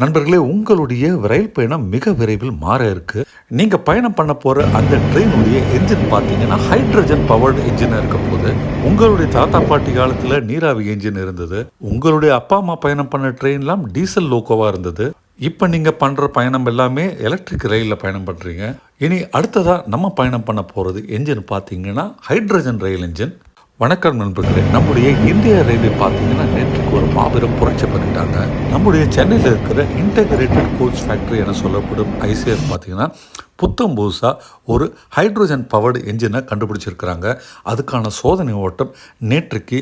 நண்பர்களே, உங்களுடைய ரயில் பயணம் மிக விரைவில் மாற இருக்கு. நீங்க பயணம் பண்ண போற அந்த ட்ரெயினுடைய என்ஜின் பார்த்தீங்கன்னா ஹைட்ரஜன் பவர்டு என்ஜினா இருக்க போது. உங்களுடைய தாத்தா பாட்டி காலத்துல நீராவி என்ஜின் இருந்தது. உங்களுடைய அப்பா அம்மா பயணம் பண்ண ட்ரெயின்லாம் டீசல் லோக்கோவா இருந்தது. இப்போ நீங்க பண்ற பயணம் எல்லாமே எலக்ட்ரிக் ரயிலில் பயணம் பண்றீங்க. இனி அடுத்ததா நம்ம பயணம் பண்ண போறது என்ஜின் பார்த்தீங்கன்னா ஹைட்ரஜன் ரயில் என்ஜின். வணக்கம் நண்பர்களே, நம்முடைய இந்திய ரயில்வே பார்த்தீங்கன்னா நேற்றுக்கு ஒரு மாபெரும் புரட்சி பண்ணிட்டாங்க. நம்முடைய சென்னையில் இருக்கிற இன்டகிரேட்டட் கோச் ஃபேக்டரி என சொல்லப்படும் ஐசிஎஃப் பார்த்தீங்கன்னா புத்தம் புதுசாக ஒரு ஹைட்ரோஜன் பவர்டு என்ஜினை கண்டுபிடிச்சிருக்கிறாங்க. அதுக்கான சோதனை ஓட்டம் நேற்றுக்கு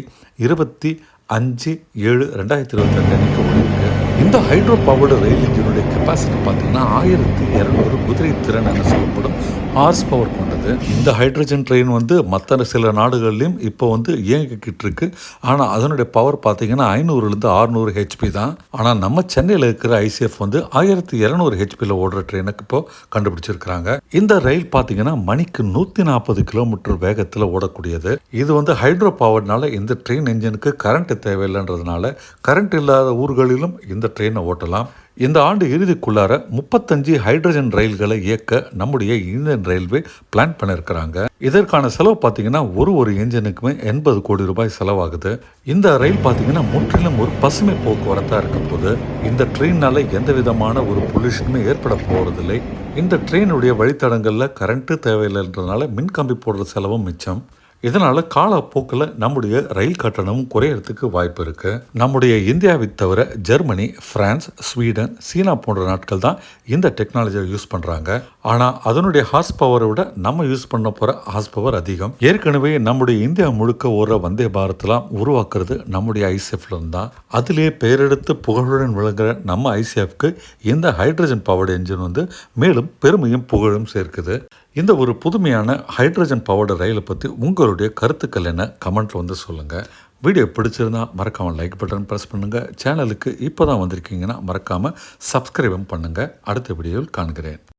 25/7/2022 அன்னைக்கு ஓடிருக்கு. இந்த ஹைட்ரோ பவர்டு ரயில் இன்ஜினுடைய கெப்பாசிட்டி பார்த்தீங்கன்னா 1200 குதிரை திறன் என சொல்லப்படும் ஹார்ஸ் பவர் கொண்டது. இந்த ஹைட்ரஜன் ட்ரெயின் மற்ற சில நாடுகள்லையும் இப்போ இயங்கிக்கிட்டு இருக்கு. ஆனால் அதனுடைய பவர் பார்த்தீங்கன்னா 500லேருந்து 600 ஹெச்பி தான். ஆனால் நம்ம சென்னையில் இருக்கிற ஐசிஎஃப் 1200 ஹெச்பியில் ஓடுற ட்ரெயினுக்கு இப்போ கண்டுபிடிச்சிருக்கிறாங்க. இந்த ரயில் பார்த்தீங்கன்னா மணிக்கு 140 கிலோமீட்டர் வேகத்தில் ஓடக்கூடியது. இது ஹைட்ரோ பவர்னால இந்த ட்ரெயின் என்ஜினுக்கு கரண்ட் தேவையில்லைன்றதுனால கரண்ட் இல்லாத ஊர்களிலும் இந்த ட்ரெயினை ஓட்டலாம். இந்த ஆண்டு இறுதிக்குள்ளார 35 ஹைட்ரஜன் ரயில்களை இயக்க நம்முடைய இந்தியன் ரயில்வே பிளான் பண்ணியிருக்கிறாங்க. இதற்கான செலவு பார்த்தீங்கன்னா ஒரு என்ஜினுக்குமே 80 கோடி ரூபாய் செலவாகுது. இந்த ரயில் பார்த்தீங்கன்னா முற்றிலும் ஒரு பசுமை போக்குவரத்தாக இருக்க போது. இந்த ட்ரெயினால எந்த விதமான ஒரு பொல்யூஷனுமே ஏற்பட போவதில்லை. இந்த ட்ரெயினுடைய வழித்தடங்களில் கரண்ட்டு தேவையில்லைன்றதுனால மின்கம்பி போடுற செலவும் மிச்சம். இதனால் காலப்போக்கில் நம்முடைய ரயில் கட்டணமும் குறையறதுக்கு வாய்ப்பு இருக்குது. நம்முடைய இந்தியாவை தவிர ஜெர்மனி, பிரான்ஸ், ஸ்வீடன், சீனா போன்ற நாட்கள் தான் இந்த டெக்னாலஜியை யூஸ் பண்ணுறாங்க. ஆனால் அதனுடைய ஹார்ஸ் பவரை விட நம்ம யூஸ் பண்ண போகிற ஹார்ஸ் பவர் அதிகம். ஏற்கனவே நம்முடைய இந்தியா முழுக்க ஓடுற வந்தே பாரத்லாம் உருவாக்குறது நம்முடைய ஐசிஎஃப்லேருந்து தான். அதிலே பெயரெடுத்து புகழுடன் விளங்குற நம்ம ஐசிஎஃப்க்கு இந்த ஹைட்ரஜன் பவர்டு என்ஜின் மேலும் பெருமையும் புகழும் சேர்க்குது. இந்த ஒரு புதுமையான ஹைட்ரஜன் பவர்டு ரயிலை பற்றி உங்களுடைய கருத்துக்கள் என்ன கமெண்ட்டில் சொல்லுங்கள். வீடியோ பிடிச்சிருந்தா மறக்காமல் லைக் பட்டன் ப்ரெஸ் பண்ணுங்கள். சேனலுக்கு இப்போ தான் வந்திருக்கீங்கன்னா மறக்காமல் சப்ஸ்கிரைபும் பண்ணுங்கள். அடுத்த வீடியோவில் காண்கிறேன்.